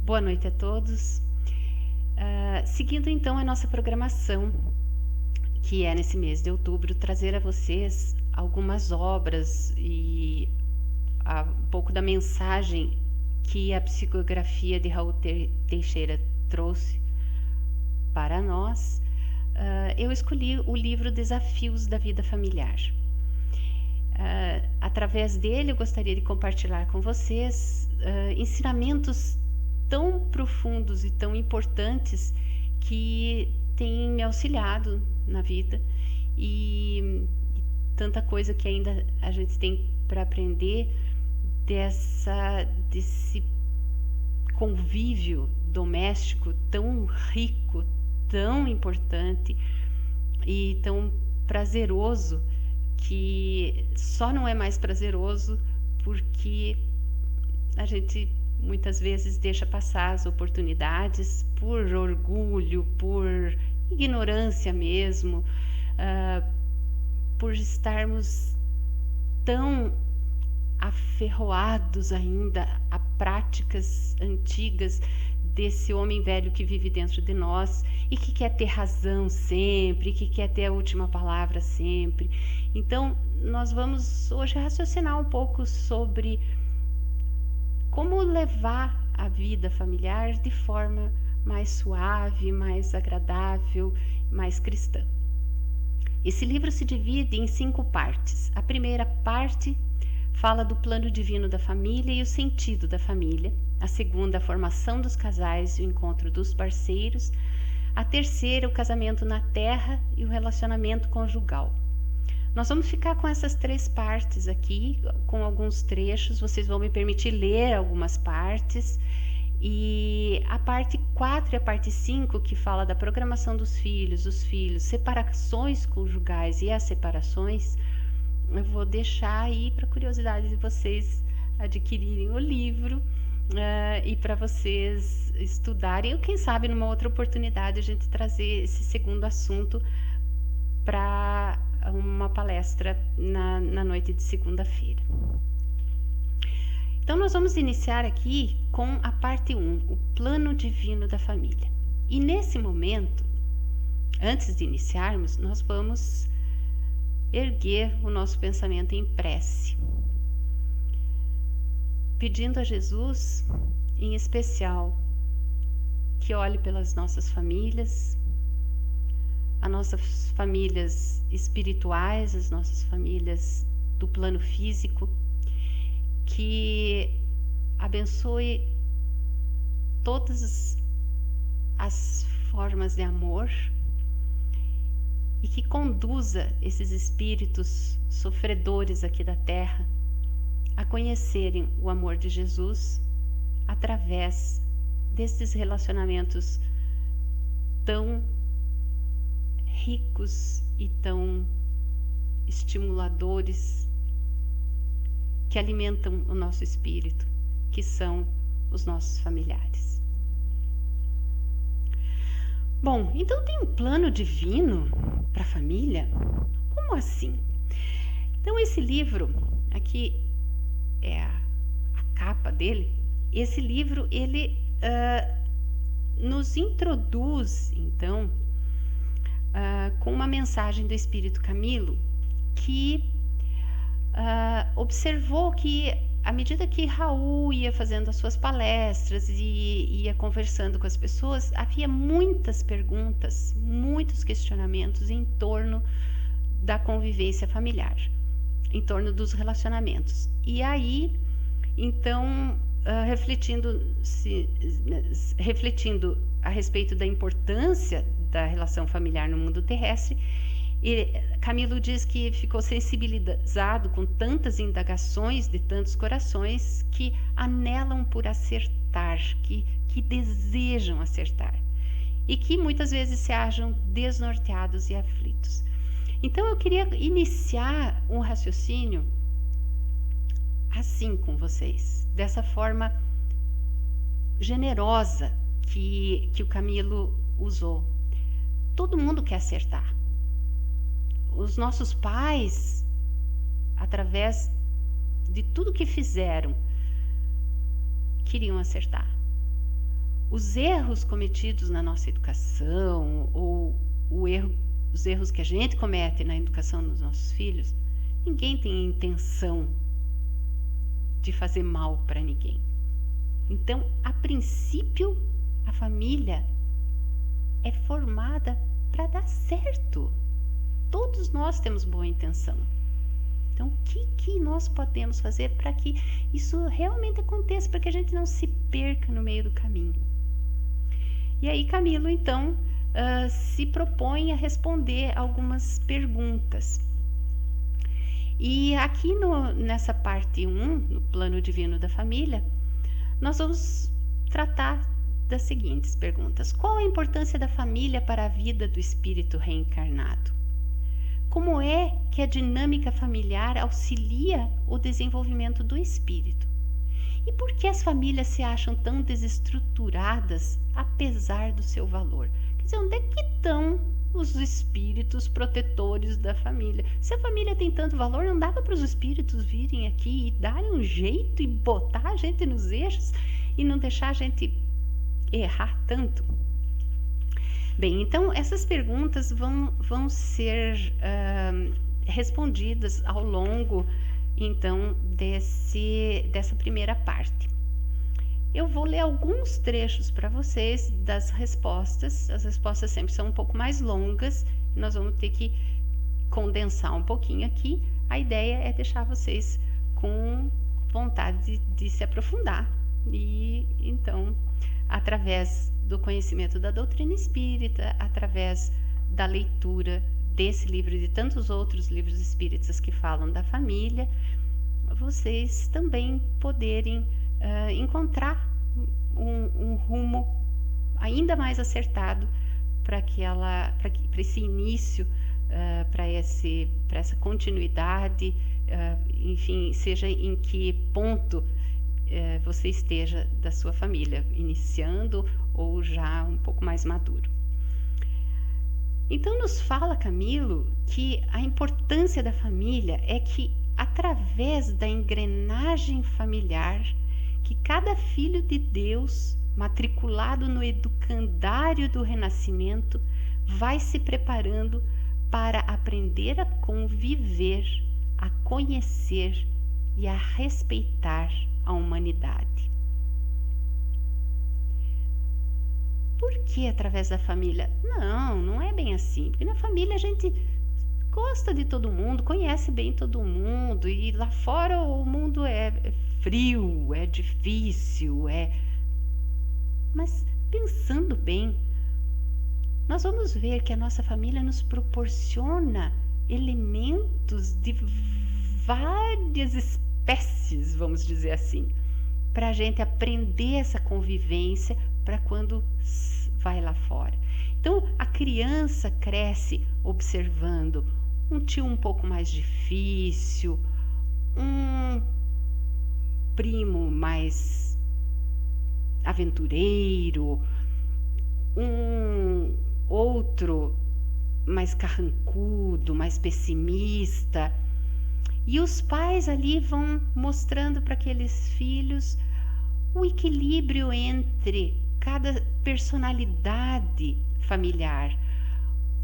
Boa noite a todos. Seguindo então a nossa programação, que é nesse mês de outubro, trazer a vocês algumas obras e um pouco da mensagem que a psicografia de Raul Teixeira trouxe para nós. Eu escolhi o livro Desafios da Vida Familiar. Através dele eu gostaria de compartilhar com vocês ensinamentos tão profundos e tão importantes que têm me auxiliado na vida e tanta coisa que ainda a gente tem para aprender desse convívio doméstico tão rico, tão importante e tão prazeroso, que só não é mais prazeroso porque a gente muitas vezes deixa passar as oportunidades por orgulho, por ignorância mesmo, por estarmos tão aferroados ainda a práticas antigas desse homem velho que vive dentro de nós e que quer ter razão sempre, que quer ter a última palavra sempre. Então, nós vamos hoje raciocinar um pouco sobre como levar a vida familiar de forma mais suave, mais agradável, mais cristã. Esse livro se divide em 5 partes. A primeira parte fala do plano divino da família e o sentido da família. A segunda, a formação dos casais e o encontro dos parceiros. A terceira, o casamento na terra e o relacionamento conjugal. Nós vamos ficar com essas 3 partes aqui, com alguns trechos. Vocês vão me permitir ler algumas partes. E a parte 4 e a parte 5, que fala da programação dos filhos, os filhos, separações conjugais e as separações, eu vou deixar aí para curiosidade de vocês adquirirem o livro e para vocês estudarem, ou quem sabe numa outra oportunidade a gente trazer esse segundo assunto para uma palestra na noite de segunda-feira. Então nós vamos iniciar aqui com a parte 1, o plano divino da família. E nesse momento, antes de iniciarmos, nós vamos erguer o nosso pensamento em prece, pedindo a Jesus, em especial, que olhe pelas nossas famílias, as nossas famílias espirituais, as nossas famílias do plano físico, que abençoe todas as formas de amor e que conduza esses espíritos sofredores aqui da terra a conhecerem o amor de Jesus através desses relacionamentos tão ricos e tão estimuladores que alimentam o nosso espírito, que são os nossos familiares. Bom, então tem um plano divino para a família? Como assim? Então esse livro, aqui é a capa dele, esse livro ele nos introduz então com uma mensagem do Espírito Camilo que observou que à medida que Raul ia fazendo as suas palestras e ia conversando com as pessoas, havia muitas perguntas, muitos questionamentos em torno da convivência familiar, em torno dos relacionamentos. E aí, então, refletindo a respeito da importância da relação familiar no mundo terrestre, e Camilo diz que ficou sensibilizado com tantas indagações de tantos corações que anelam por acertar, que desejam acertar e que muitas vezes se acham desnorteados e aflitos. Então eu queria iniciar um raciocínio assim com vocês, dessa forma generosa que o Camilo usou. Todo mundo quer acertar. Os nossos pais, através de tudo que fizeram, queriam acertar. os erros cometidos na nossa educação, ou os erros que a gente comete na educação dos nossos filhos, ninguém tem a intenção de fazer mal para ninguém. Então, a princípio, a família é formada para dar certo. Todos nós temos boa intenção. Então, o que nós podemos fazer para que isso realmente aconteça, para que a gente não se perca no meio do caminho? E aí Camilo, então, se propõe a responder algumas perguntas. E aqui nessa parte 1, no plano divino da família, nós vamos tratar das seguintes perguntas. Qual a importância da família para a vida do espírito reencarnado? Como é que a dinâmica familiar auxilia o desenvolvimento do espírito? E por que as famílias se acham tão desestruturadas apesar do seu valor? Quer dizer, onde é que estão os espíritos protetores da família? Se a família tem tanto valor, não dava para os espíritos virem aqui e darem um jeito e botar a gente nos eixos e não deixar a gente errar tanto? Bem, então essas perguntas vão ser respondidas ao longo, então, dessa primeira parte. Eu vou ler alguns trechos para vocês das respostas. As respostas sempre são um pouco mais longas, nós vamos ter que condensar um pouquinho aqui. A ideia é deixar vocês com vontade de se aprofundar e, então, através do conhecimento da doutrina espírita, através da leitura desse livro e de tantos outros livros espíritas que falam da família, vocês também poderem encontrar um rumo ainda mais acertado para esse início, para essa continuidade, enfim, seja em que ponto você esteja da sua família, iniciando ou já um pouco mais maduro. Então nos fala Camilo que a importância da família é que, através da engrenagem familiar, que cada filho de Deus, matriculado no educandário do renascimento, vai se preparando para aprender a conviver, a conhecer e a respeitar a humanidade. Por que através da família? Não é bem assim, porque na família a gente gosta de todo mundo, conhece bem todo mundo, e lá fora o mundo é frio, é difícil, mas pensando bem, nós vamos ver que a nossa família nos proporciona elementos de várias espécies, vamos dizer assim, para a gente aprender essa convivência para quando vai lá fora. Então, a criança cresce observando um tio um pouco mais difícil, um primo mais aventureiro, um outro mais carrancudo, mais pessimista. E os pais ali vão mostrando para aqueles filhos o equilíbrio entre cada personalidade familiar,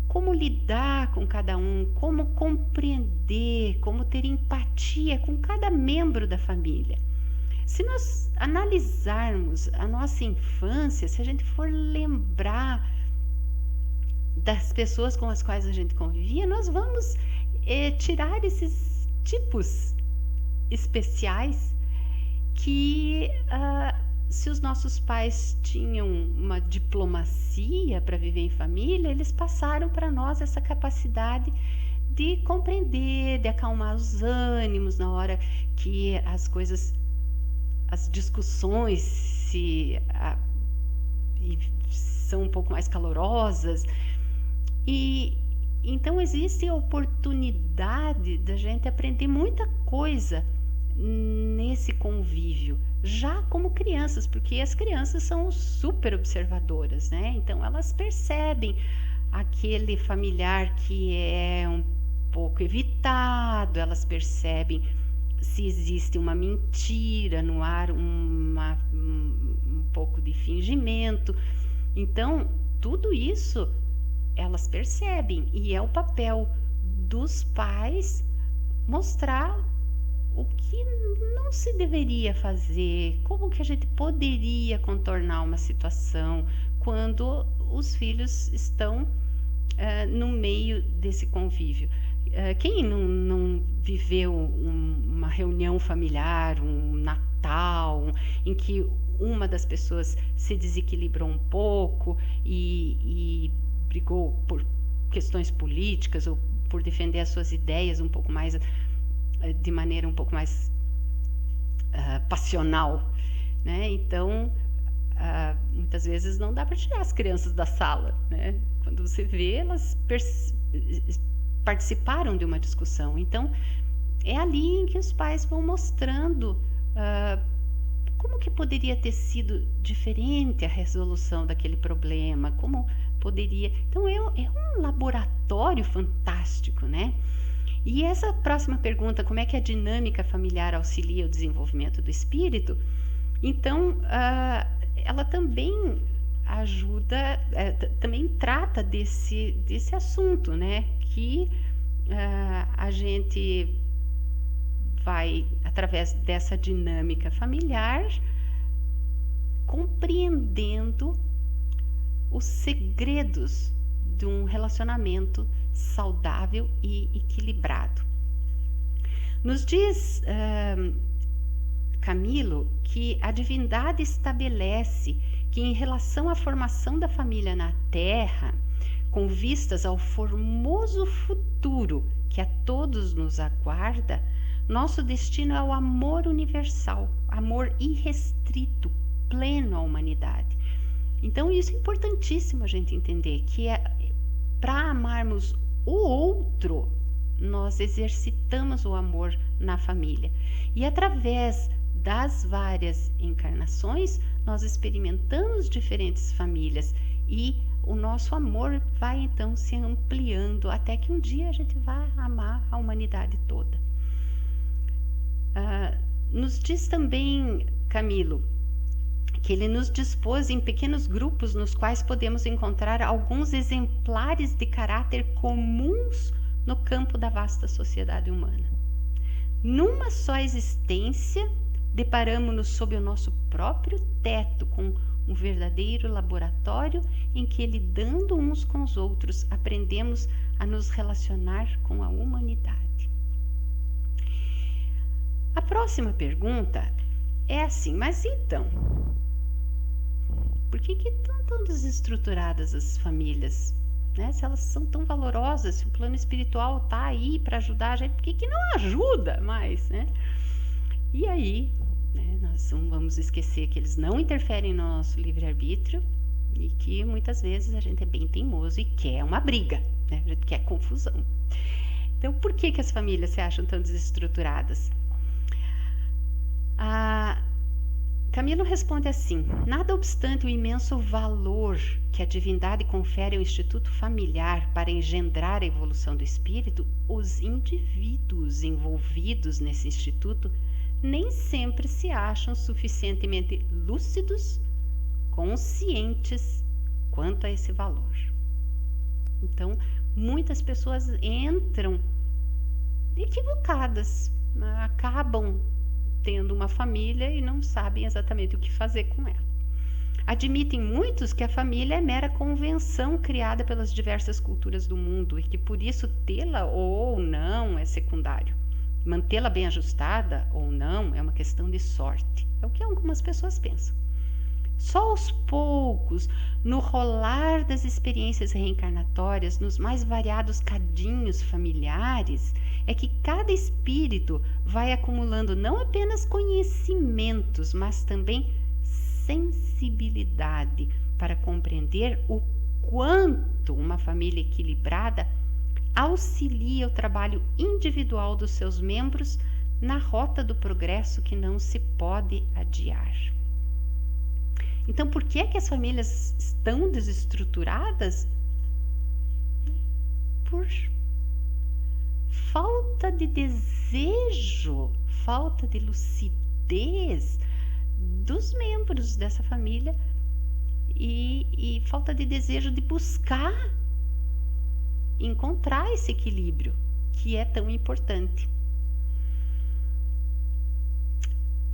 como lidar com cada um, como compreender, como ter empatia com cada membro da família. Se nós analisarmos a nossa infância, se a gente for lembrar das pessoas com as quais a gente convivia, nós vamos tirar esses tipos especiais que se os nossos pais tinham uma diplomacia para viver em família, eles passaram para nós essa capacidade de compreender, de acalmar os ânimos na hora que as discussões são um pouco mais calorosas. E então existe a oportunidade da gente aprender muita coisa nesse convívio, já como crianças, porque as crianças são super observadoras, né? Então elas percebem aquele familiar que é um pouco evitado, elas percebem se existe uma mentira no ar, um pouco de fingimento. Então, tudo isso elas percebem, e é o papel dos pais mostrar o que não se deveria fazer, como que a gente poderia contornar uma situação quando os filhos estão no meio desse convívio. Quem não viveu uma reunião familiar, um Natal, em que uma das pessoas se desequilibrou um pouco e brigou por questões políticas ou por defender as suas ideias um pouco mais, de maneira um pouco mais passional, né? Então, muitas vezes não dá para tirar as crianças da sala, né? Quando você vê, elas participaram de uma discussão. Então, é ali em que os pais vão mostrando como que poderia ter sido diferente a resolução daquele problema, como poderia... Então, é um laboratório fantástico, né? E essa próxima pergunta, como é que a dinâmica familiar auxilia o desenvolvimento do espírito? Então, ela também ajuda, também trata desse assunto, né? Que a gente vai, através dessa dinâmica familiar, compreendendo os segredos de um relacionamento saudável e equilibrado. Nos diz Camilo que a divindade estabelece que, em relação à formação da família na Terra, com vistas ao formoso futuro que a todos nos aguarda, nosso destino é o amor universal, amor irrestrito, pleno à humanidade. Então, isso é importantíssimo a gente entender, que para amarmos o outro, nós exercitamos o amor na família. E através das várias encarnações, nós experimentamos diferentes famílias e o nosso amor vai então se ampliando até que um dia a gente vai amar a humanidade toda. Nos diz também Camilo que ele nos dispôs em pequenos grupos nos quais podemos encontrar alguns exemplares de caráter comuns no campo da vasta sociedade humana. Numa só existência, deparamo-nos sob o nosso próprio teto com um verdadeiro laboratório em que, lidando uns com os outros, aprendemos a nos relacionar com a humanidade. A próxima pergunta é assim, mas então, por que estão tão desestruturadas as famílias? Né? Se elas são tão valorosas, se o plano espiritual está aí para ajudar a gente, por que não ajuda mais? Né? E aí, né, nós não vamos esquecer que eles não interferem no nosso livre-arbítrio e que muitas vezes a gente é bem teimoso e quer uma briga, né? A gente quer confusão. Então, por que as famílias se acham tão desestruturadas? Camilo responde assim: nada obstante o imenso valor que a divindade confere ao instituto familiar para engendrar a evolução do espírito, os indivíduos envolvidos nesse instituto nem sempre se acham suficientemente lúcidos, conscientes quanto a esse valor. Então, muitas pessoas entram equivocadas, acabam tendo uma família e não sabem exatamente o que fazer com ela. Admitem muitos que a família é mera convenção criada pelas diversas culturas do mundo e que por isso tê-la ou não é secundário. Mantê-la bem ajustada ou não é uma questão de sorte. É o que algumas pessoas pensam. Só aos poucos, no rolar das experiências reencarnatórias, nos mais variados cadinhos familiares, é que cada espírito vai acumulando não apenas conhecimentos, mas também sensibilidade para compreender o quanto uma família equilibrada auxilia o trabalho individual dos seus membros na rota do progresso que não se pode adiar. Então, por que as famílias estão desestruturadas? Por falta de desejo, falta de lucidez dos membros dessa família e falta de desejo de buscar encontrar esse equilíbrio que é tão importante.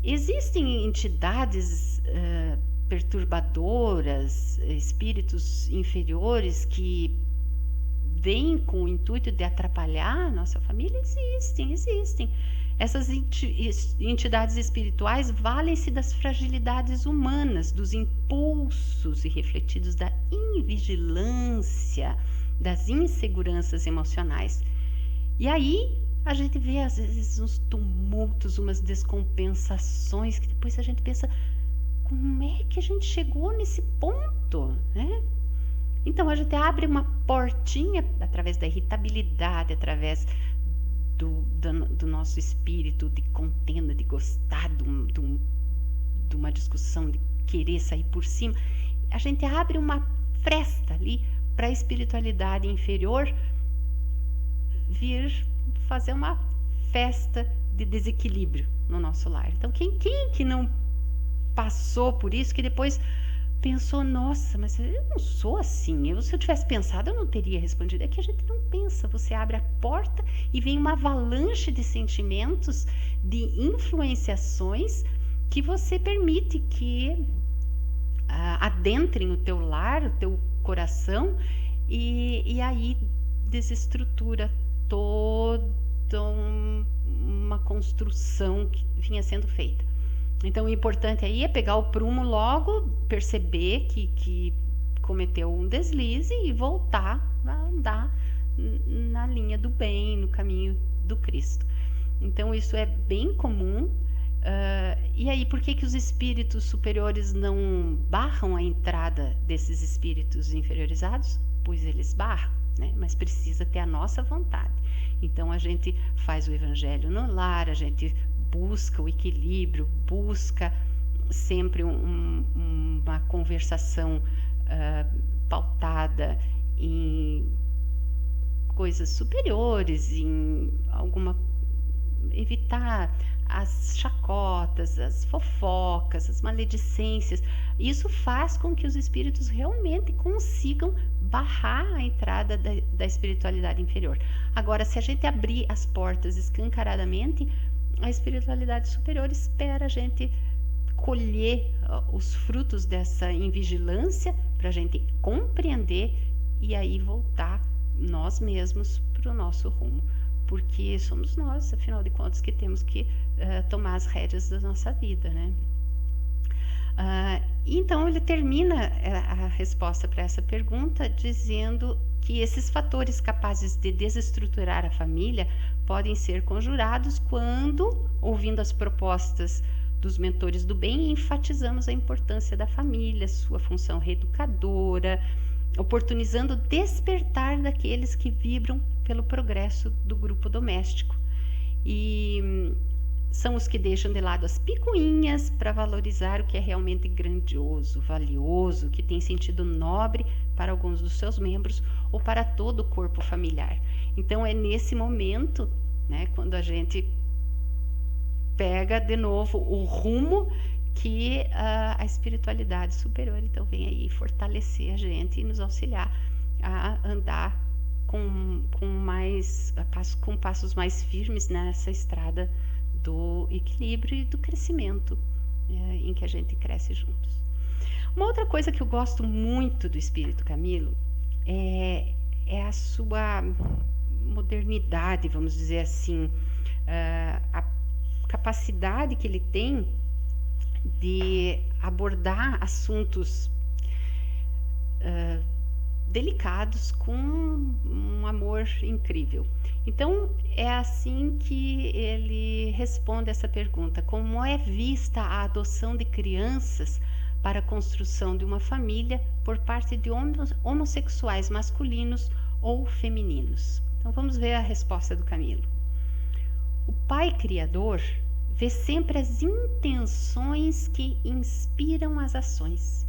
Existem entidades perturbadoras, espíritos inferiores que vêm com o intuito de atrapalhar a nossa família? Existem. Essas entidades espirituais valem-se das fragilidades humanas, dos impulsos irrefletidos da invigilância, das inseguranças emocionais. E aí a gente vê às vezes uns tumultos, umas descompensações, que depois a gente pensa, como é que a gente chegou nesse ponto, né? Então a gente abre uma portinha através da irritabilidade, através do nosso espírito de contenda, de gostar de uma discussão, de querer sair por cima. A gente abre uma fresta ali para a espiritualidade inferior vir fazer uma festa de desequilíbrio no nosso lar. Então quem que não passou por isso, que depois pensou, nossa, mas eu não sou assim, se eu tivesse pensado eu não teria respondido. É que a gente não pensa, você abre a porta e vem uma avalanche de sentimentos, de influenciações que você permite que adentrem o teu lar, o teu coração, e aí desestrutura toda uma construção que vinha sendo feita. Então o importante aí é pegar o prumo logo, perceber que cometeu um deslize e voltar a andar na linha do bem, no caminho do Cristo. Então isso é bem comum. E aí por que os espíritos superiores não barram a entrada desses espíritos inferiorizados? Pois eles barram, né? Mas precisa ter a nossa vontade. Então a gente faz o evangelho no lar, a gente busca o equilíbrio, busca sempre uma conversação pautada em coisas superiores, em evitar as chacotas, as fofocas, as maledicências. Isso faz com que os espíritos realmente consigam barrar a entrada da espiritualidade inferior. Agora, se a gente abrir as portas escancaradamente, a espiritualidade superior espera a gente colher os frutos dessa invigilância para a gente compreender e aí voltar nós mesmos para o nosso rumo. Porque somos nós, afinal de contas, que temos que tomar as rédeas da nossa vida, né? Então ele termina a resposta para essa pergunta dizendo que esses fatores capazes de desestruturar a família podem ser conjurados quando, ouvindo as propostas dos mentores do bem, enfatizamos a importância da família, sua função reeducadora, oportunizando o despertar daqueles que vibram pelo progresso do grupo doméstico. E são os que deixam de lado as picuinhas para valorizar o que é realmente grandioso, valioso, que tem sentido nobre para alguns dos seus membros ou para todo o corpo familiar. Então é nesse momento, né, quando a gente pega de novo o rumo, que a espiritualidade superior então vem aí fortalecer a gente e nos auxiliar a andar com passos mais firmes nessa estrada do equilíbrio e do crescimento, em que a gente cresce juntos. Uma outra coisa que eu gosto muito do Espírito Camilo é a sua modernidade, vamos dizer assim, a capacidade que ele tem de abordar assuntos delicados com um amor incrível. Então é assim que ele responde essa pergunta: como é vista a adoção de crianças para a construção de uma família por parte de homossexuais masculinos ou femininos? Então vamos ver a resposta do Camilo. O Pai Criador vê sempre as intenções que inspiram as ações.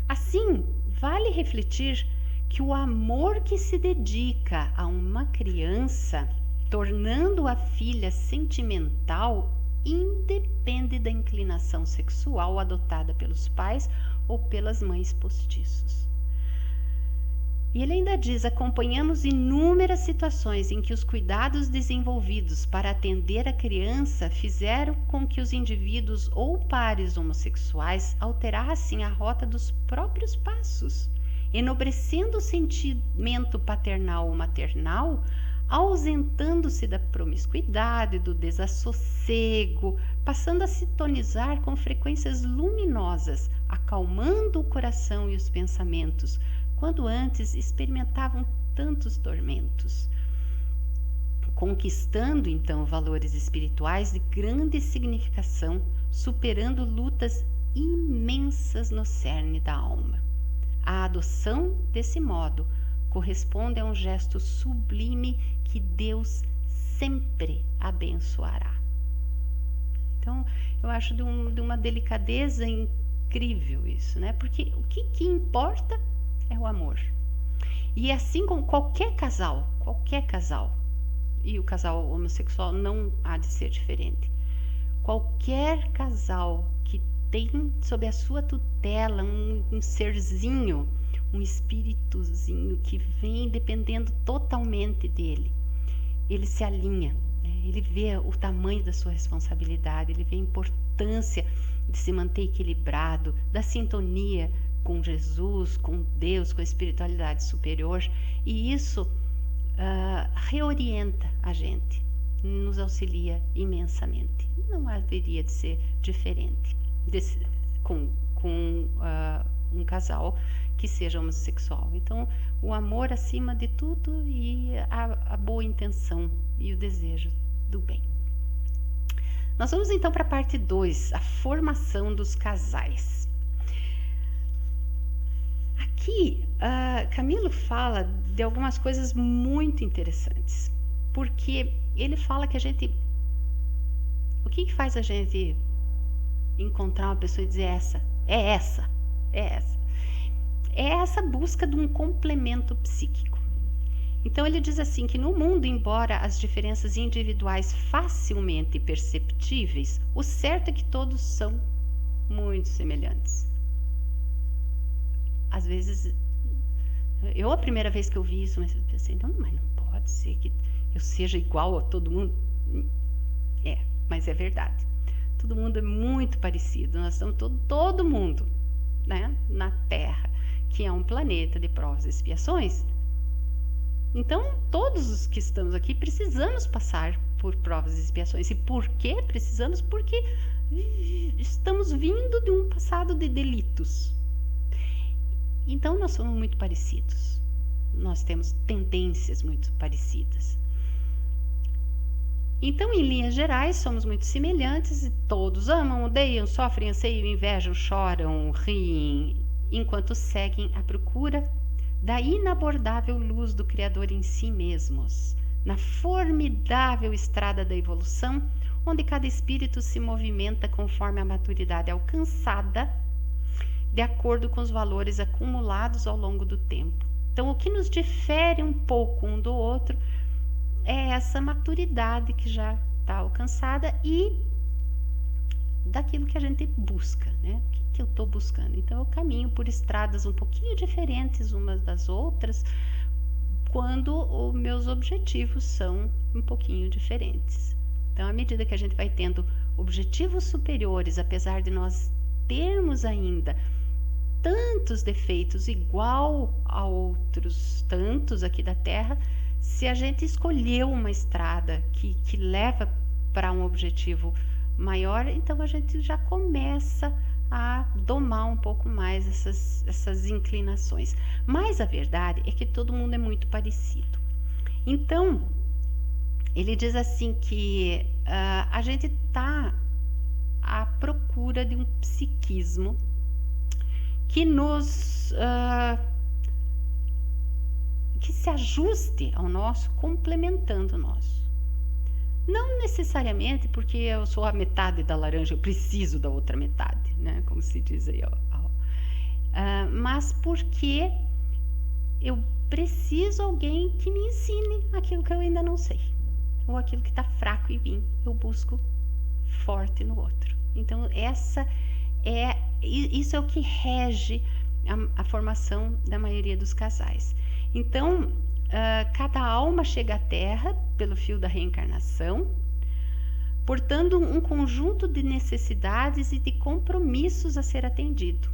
Assim, vale refletir que o amor que se dedica a uma criança, tornando a filha sentimental, independe da inclinação sexual adotada pelos pais ou pelas mães postiços. E ele ainda diz: acompanhamos inúmeras situações em que os cuidados desenvolvidos para atender a criança fizeram com que os indivíduos ou pares homossexuais alterassem a rota dos próprios passos, enobrecendo o sentimento paternal ou maternal, ausentando-se da promiscuidade, do desassossego, passando a sintonizar com frequências luminosas, acalmando o coração e os pensamentos, quando antes experimentavam tantos tormentos, conquistando então valores espirituais de grande significação, superando lutas imensas no cerne da alma. A adoção, desse modo, corresponde a um gesto sublime que Deus sempre abençoará. Então, eu acho de uma delicadeza incrível isso, né? Porque o que importa é o amor. E assim como qualquer casal, e o casal homossexual não há de ser diferente. Qualquer casal que tem sob a sua tutela um serzinho, um espíritozinho que vem dependendo totalmente dele, ele se alinha, né? Ele vê o tamanho da sua responsabilidade, ele vê a importância de se manter equilibrado, da sintonia com Jesus, com Deus, com a espiritualidade superior, e isso reorienta a gente, nos auxilia imensamente. Não haveria de ser diferente com um casal que seja homossexual. Então, o amor acima de tudo e a boa intenção e o desejo do bem. Nós vamos então para a parte 2, a formação dos casais. Aqui, Camilo fala de algumas coisas muito interessantes, porque ele fala que a gente... O que faz a gente encontrar uma pessoa e dizer é essa busca de um complemento psíquico. Então ele diz assim que no mundo, embora as diferenças individuais facilmente perceptíveis, o certo é que todos são muito semelhantes. Às vezes, a primeira vez que eu vi isso, mas eu pensei, mas não pode ser que eu seja igual a todo mundo. Mas é verdade. Todo mundo é muito parecido. Nós estamos todo mundo, né, na Terra, que é um planeta de provas e expiações. Então, todos os que estamos aqui precisamos passar por provas e expiações. E por que precisamos? Porque estamos vindo de um passado de delitos. Então, nós somos muito parecidos. Nós temos tendências muito parecidas. Então, em linhas gerais, somos muito semelhantes e todos amam, odeiam, sofrem, anseiam, invejam, choram, riem, enquanto seguem à procura da inabordável luz do Criador em si mesmos, na formidável estrada da evolução, onde cada espírito se movimenta conforme a maturidade alcançada, de acordo com os valores acumulados ao longo do tempo. Então, o que nos difere um pouco um do outro é essa maturidade que já está alcançada e daquilo que a gente busca, né? O que eu estou buscando? Então, eu caminho por estradas um pouquinho diferentes umas das outras, quando os meus objetivos são um pouquinho diferentes. Então, à medida que a gente vai tendo objetivos superiores, apesar de nós termos ainda tantos defeitos igual a outros tantos aqui da Terra, se a gente escolheu uma estrada que leva para um objetivo maior, então a gente já começa a domar um pouco mais essas inclinações. Mas a verdade é que todo mundo é muito parecido. Então, ele diz assim que a gente está à procura de um psiquismo que nos... que se ajuste ao nosso, complementando o nosso. Não necessariamente porque eu sou a metade da laranja, eu preciso da outra metade, né? Como se diz aí, mas porque eu preciso de alguém que me ensine aquilo que eu ainda não sei, ou aquilo que está fraco em mim, eu busco forte no outro. Então isso é o que rege a formação da maioria dos casais. Então, cada alma chega à Terra pelo fio da reencarnação, portando um conjunto de necessidades e de compromissos a ser atendido.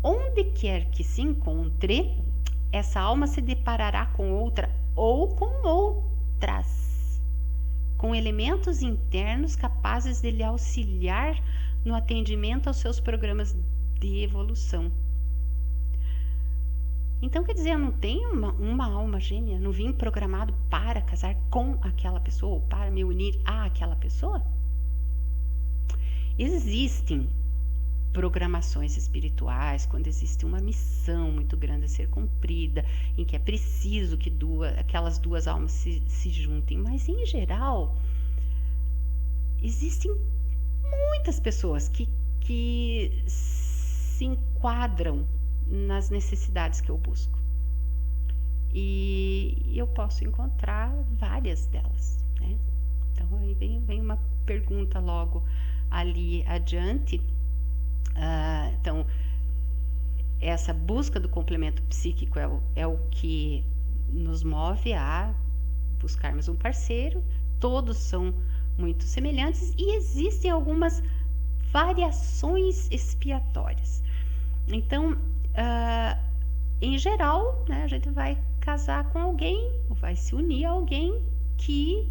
Onde quer que se encontre, essa alma se deparará com outra ou com outras, com elementos internos capazes de lhe auxiliar no atendimento aos seus programas de evolução. Então, quer dizer, eu não tenho uma alma gêmea, não vim programado para casar com aquela pessoa ou para me unir àquela pessoa? Existem programações espirituais, quando existe uma missão muito grande a ser cumprida, em que é preciso que aquelas duas almas se juntem, mas em geral existem muitas pessoas que se enquadram nas necessidades que eu busco, e eu posso encontrar várias delas, né? Então aí vem uma pergunta logo ali adiante. Então, essa busca do complemento psíquico é o que nos move a buscarmos um parceiro. Todos são muito semelhantes e existem algumas variações expiatórias. Então, em geral, né, a gente vai casar com alguém, ou vai se unir a alguém que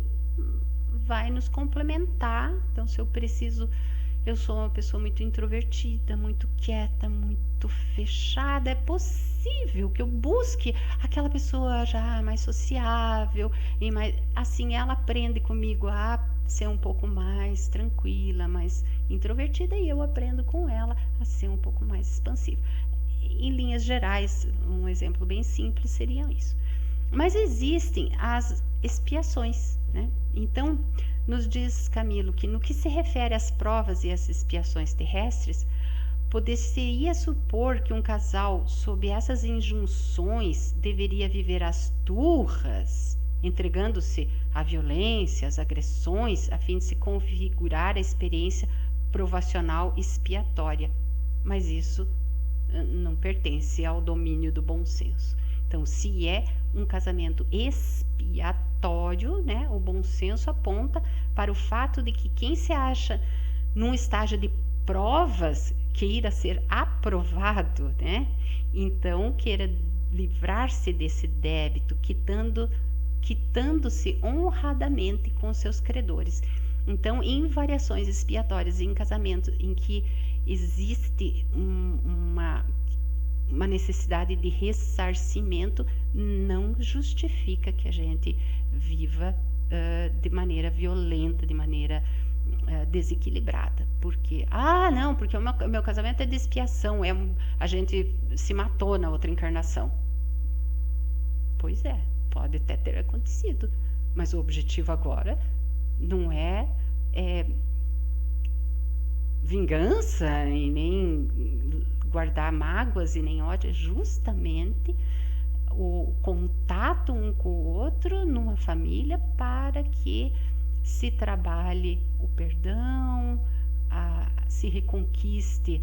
vai nos complementar. Então, se eu sou uma pessoa muito introvertida, muito quieta, muito fechada, é possível que eu busque aquela pessoa já mais sociável, e assim ela aprende comigo a ser um pouco mais tranquila, mais introvertida, e eu aprendo com ela a ser um pouco mais expansiva. Em linhas gerais, um exemplo bem simples seria isso. Mas existem as expiações, né? Então, nos diz Camilo que no que se refere às provas e às expiações terrestres, poder-se-ia supor que um casal sob essas injunções deveria viver as turras, entregando-se à violência, às agressões, a fim de se configurar a experiência provacional expiatória. Mas isso não pertence ao domínio do bom senso. Então, se é um casamento expiatório, né, o bom senso aponta para o fato de que quem se acha num estágio de provas queira ser aprovado, né, então queira livrar-se desse débito, quitando-se honradamente com seus credores. Então, em variações expiatórias, em casamento em que existe uma necessidade de ressarcimento, não justifica que a gente viva de maneira violenta, de maneira desequilibrada. Porque, porque o meu casamento é de expiação, a gente se matou na outra encarnação. Pois é, pode até ter acontecido, mas o objetivo agora não é vingança e nem guardar mágoas e nem ódio, é justamente o contato um com o outro numa família para que se trabalhe o perdão, se reconquiste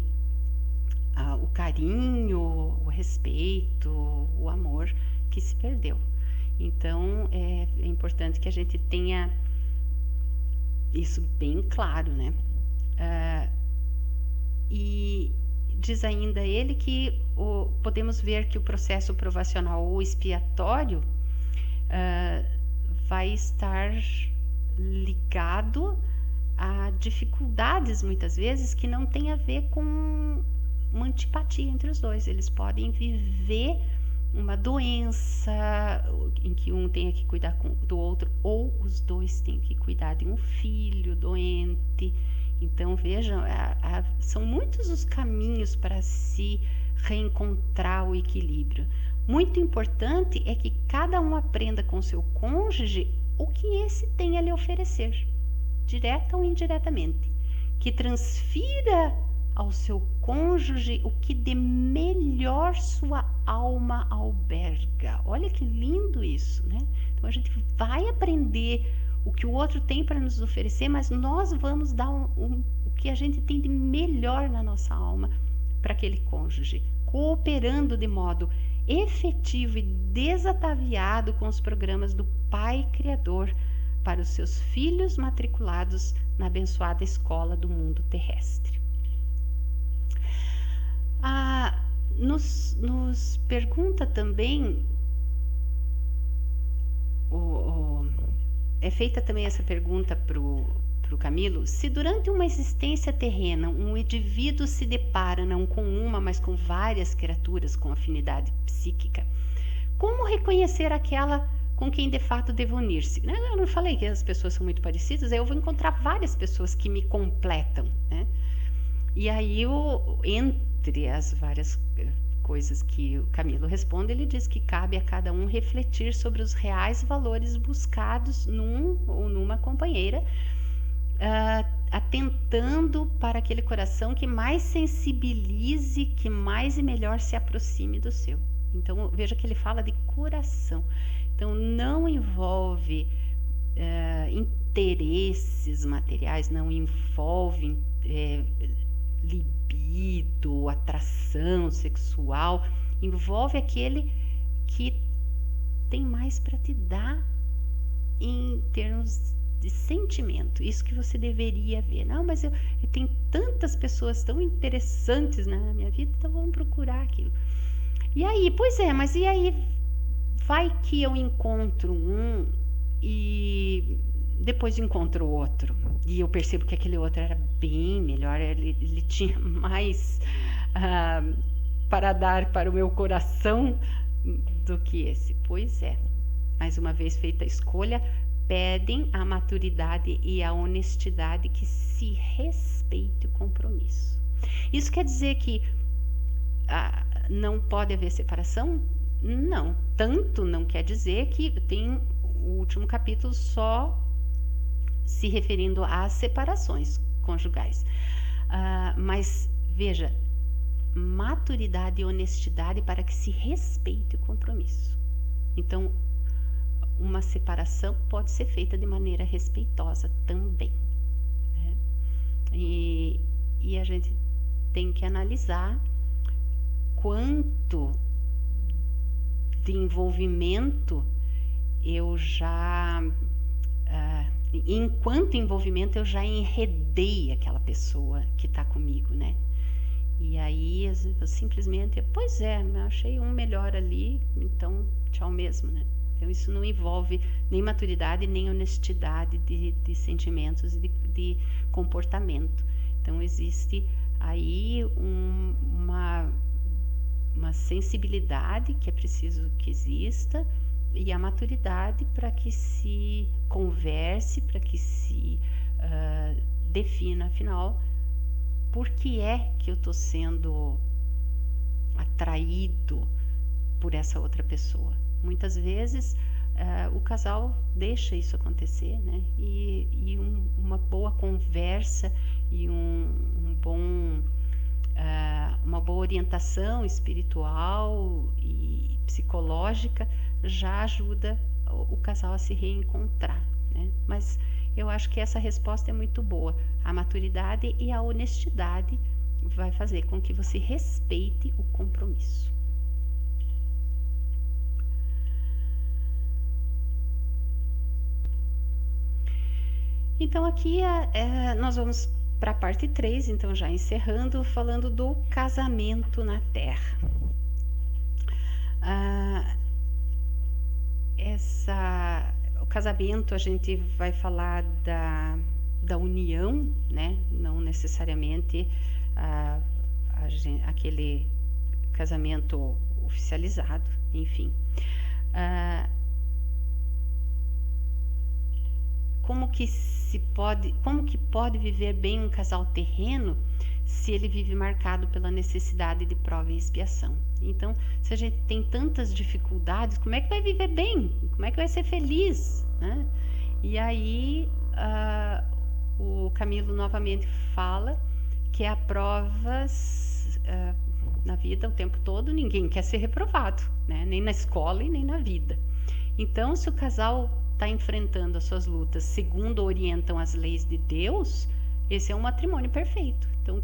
o carinho, o respeito, o amor que se perdeu. Então é importante que a gente tenha isso bem claro, né? E diz ainda ele que podemos ver que o processo provacional ou expiatório vai estar ligado a dificuldades, muitas vezes, que não tem a ver com uma antipatia entre os dois. Eles podem viver uma doença em que um tenha que cuidar do outro, ou os dois têm que cuidar de um filho doente. Então, vejam, são muitos os caminhos para se reencontrar o equilíbrio. Muito importante é que cada um aprenda com seu cônjuge o que esse tem a lhe oferecer, direta ou indiretamente. Que transfira ao seu cônjuge o que de melhor sua alma alberga. Olha que lindo isso, né? Então, a gente vai aprender o que o outro tem para nos oferecer, mas nós vamos dar o que a gente tem de melhor na nossa alma para aquele cônjuge, cooperando de modo efetivo e desataviado com os programas do Pai Criador para os seus filhos matriculados na abençoada escola do mundo terrestre. Nos pergunta também, é feita também essa pergunta para o Camilo, se durante uma existência terrena um indivíduo se depara não com uma, mas com várias criaturas com afinidade psíquica, como reconhecer aquela com quem de fato devo unir-se? Eu não falei que as pessoas são muito parecidas, aí eu vou encontrar várias pessoas que me completam, né? E aí, entre as várias coisas que o Camilo responde, ele diz que cabe a cada um refletir sobre os reais valores buscados num ou numa companheira, atentando para aquele coração que mais sensibilize, que mais e melhor se aproxime do seu. Então, veja que ele fala de coração. Então, não envolve interesses materiais, não envolve libido, atração sexual, envolve aquele que tem mais para te dar em termos de sentimento, isso que você deveria ver. Não, mas eu tenho tantas pessoas tão interessantes na minha vida, então vamos procurar aquilo. E aí, pois é, mas e aí vai que eu encontro um e depois encontro outro e eu percebo que aquele outro era bem melhor, ele tinha mais para dar para o meu coração do que esse. Pois é, mais uma vez feita a escolha, pedem a maturidade e a honestidade que se respeite o compromisso. Isso quer dizer que não pode haver separação? Não, tanto não quer dizer que tem o último capítulo só se referindo às separações conjugais. Mas veja, maturidade e honestidade para que se respeite o compromisso. Então, uma separação pode ser feita de maneira respeitosa também, né? E a gente tem que analisar quanto de envolvimento eu já, enquanto envolvimento eu já enredei aquela pessoa que está comigo, né? E aí eu simplesmente, pois é, eu achei um melhor ali, então tchau mesmo, né? Então isso não envolve nem maturidade, nem honestidade de sentimentos e de comportamento. Então existe aí uma sensibilidade que é preciso que exista, e a maturidade para que se converse, para que se defina, afinal, por que é que eu estou sendo atraído por essa outra pessoa. Muitas vezes o casal deixa isso acontecer, né? E uma boa conversa e uma boa orientação espiritual e psicológica já ajuda o casal a se reencontrar, né? Mas eu acho que essa resposta é muito boa. A maturidade e a honestidade vai fazer com que você respeite o compromisso. Então aqui nós vamos para a parte 3, então já encerrando, falando do casamento na Terra. O casamento, a gente vai falar da união, né? Não necessariamente aquele casamento oficializado, enfim. Como que pode viver bem um casal terreno se ele vive marcado pela necessidade de prova e expiação? Então, se a gente tem tantas dificuldades, como é que vai viver bem? Como é que vai ser feliz, né? E aí, o Camilo novamente fala que há provas na vida o tempo todo, ninguém quer ser reprovado, né? Nem na escola e nem na vida. Então, se o casal está enfrentando as suas lutas segundo orientam as leis de Deus, esse é um matrimônio perfeito. Então,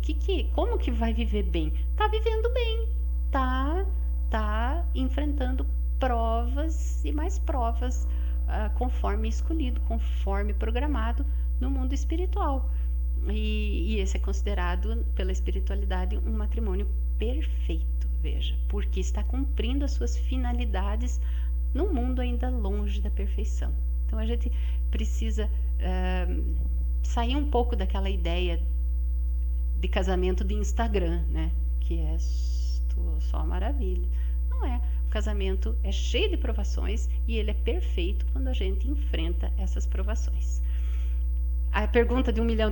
como que vai viver bem? Tá vivendo bem, tá enfrentando provas e mais provas, conforme escolhido, conforme programado no mundo espiritual. E esse é considerado pela espiritualidade um matrimônio perfeito, veja, porque está cumprindo as suas finalidades num mundo ainda longe da perfeição. Então a gente precisa sair um pouco daquela ideia de casamento de Instagram, né? Que é só maravilha. Não é. O casamento é cheio de provações e ele é perfeito quando a gente enfrenta essas provações. A pergunta de $1 milhão: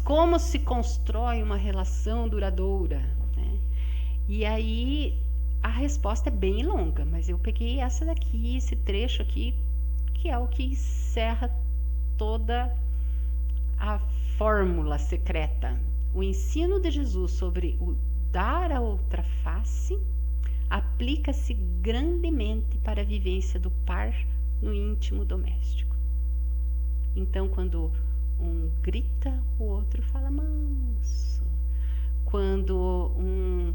como se constrói uma relação duradoura? Né? E aí a resposta é bem longa, mas eu peguei essa daqui, esse trecho aqui, que é o que encerra toda a fórmula secreta. O ensino de Jesus sobre o dar a outra face aplica-se grandemente para a vivência do par no íntimo doméstico. Então, quando um grita, o outro fala manso. Quando um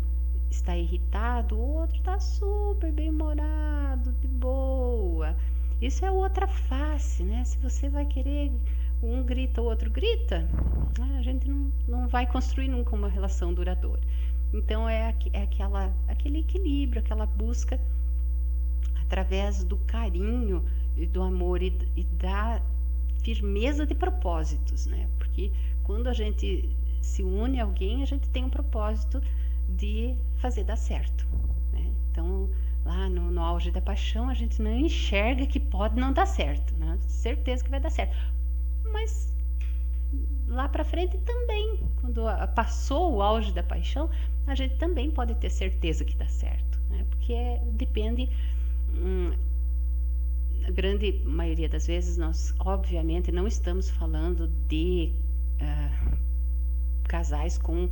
está irritado, o outro está super bem-humorado, de boa. Isso é outra face, né? Se você vai querer, um grita, o outro grita, a gente não vai construir nunca uma relação duradoura. Então aquele equilíbrio, aquela busca através do carinho e do amor e da firmeza de propósitos, né? Porque quando a gente se une a alguém, a gente tem um propósito de fazer dar certo, né? Então, lá no auge da paixão, a gente não enxerga que pode não dar certo, né? Certeza que vai dar certo. Mas lá para frente também, quando passou o auge da paixão, a gente também pode ter certeza que dá certo, né? Porque depende. A grande maioria das vezes nós, obviamente, não estamos falando de casais com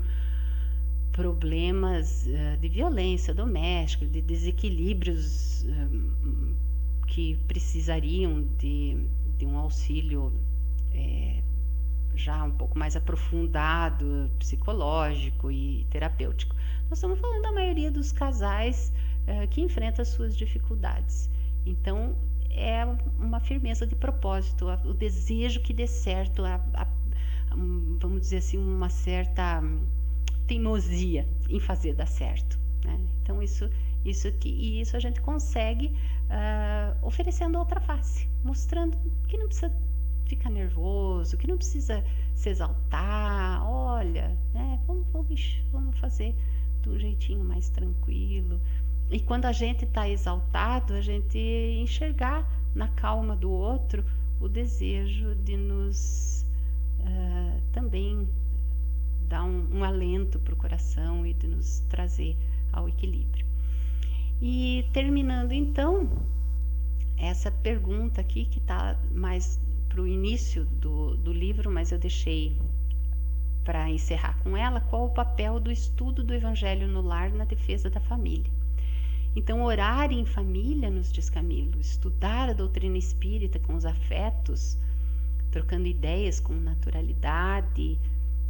problemas de violência doméstica, de desequilíbrios que precisariam de um auxílio já um pouco mais aprofundado, psicológico e terapêutico. Nós estamos falando da maioria dos casais que enfrentam as suas dificuldades. Então, é uma firmeza de propósito, o desejo que dê certo, vamos dizer assim, uma certa teimosia em fazer dar certo, né? Então isso a gente consegue oferecendo outra face, mostrando que não precisa ficar nervoso, que não precisa se exaltar. Olha, né? Vamos fazer de um jeitinho mais tranquilo. E quando a gente está exaltado, a gente enxergar na calma do outro o desejo de nos também dar um alento para o coração e de nos trazer ao equilíbrio. E terminando então, essa pergunta aqui que está mais para o início do livro, mas eu deixei para encerrar com ela: qual o papel do estudo do Evangelho no lar na defesa da família? Então, orar em família, nos diz Camilo, estudar a doutrina espírita com os afetos, trocando ideias com naturalidade,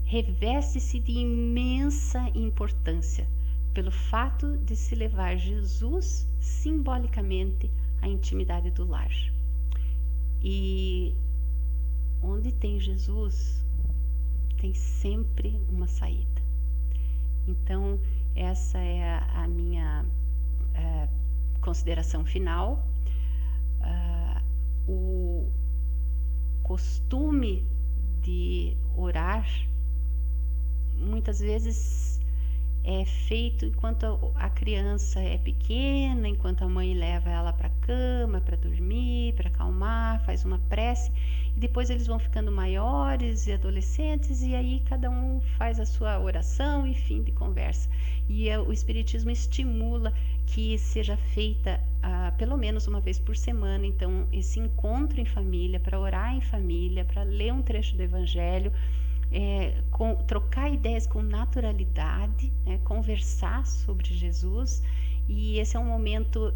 reveste-se de imensa importância pelo fato de se levar Jesus simbolicamente à intimidade do lar. E onde tem Jesus, tem sempre uma saída. Então, essa é a minha consideração final. O costume de orar muitas vezes é feito enquanto a criança é pequena, enquanto a mãe leva ela para a cama para dormir, para acalmar, faz uma prece, e depois eles vão ficando maiores e adolescentes, e aí cada um faz a sua oração e fim de conversa. E o Espiritismo estimula que seja feita pelo menos uma vez por semana, então, esse encontro em família, para orar em família, para ler um trecho do Evangelho, trocar ideias com naturalidade, né, conversar sobre Jesus. E esse é um momento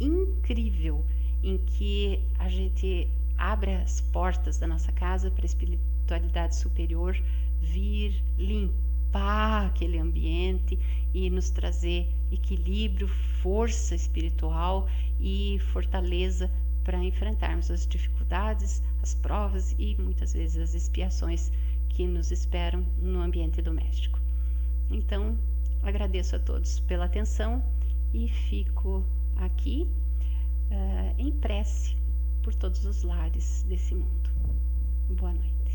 incrível em que a gente abre as portas da nossa casa para a espiritualidade superior vir limpar aquele ambiente e nos trazer equilíbrio, força espiritual e fortaleza para enfrentarmos as dificuldades, as provas e muitas vezes as expiações que nos esperam no ambiente doméstico. Então, agradeço a todos pela atenção e fico aqui em prece por todos os lares desse mundo. Boa noite.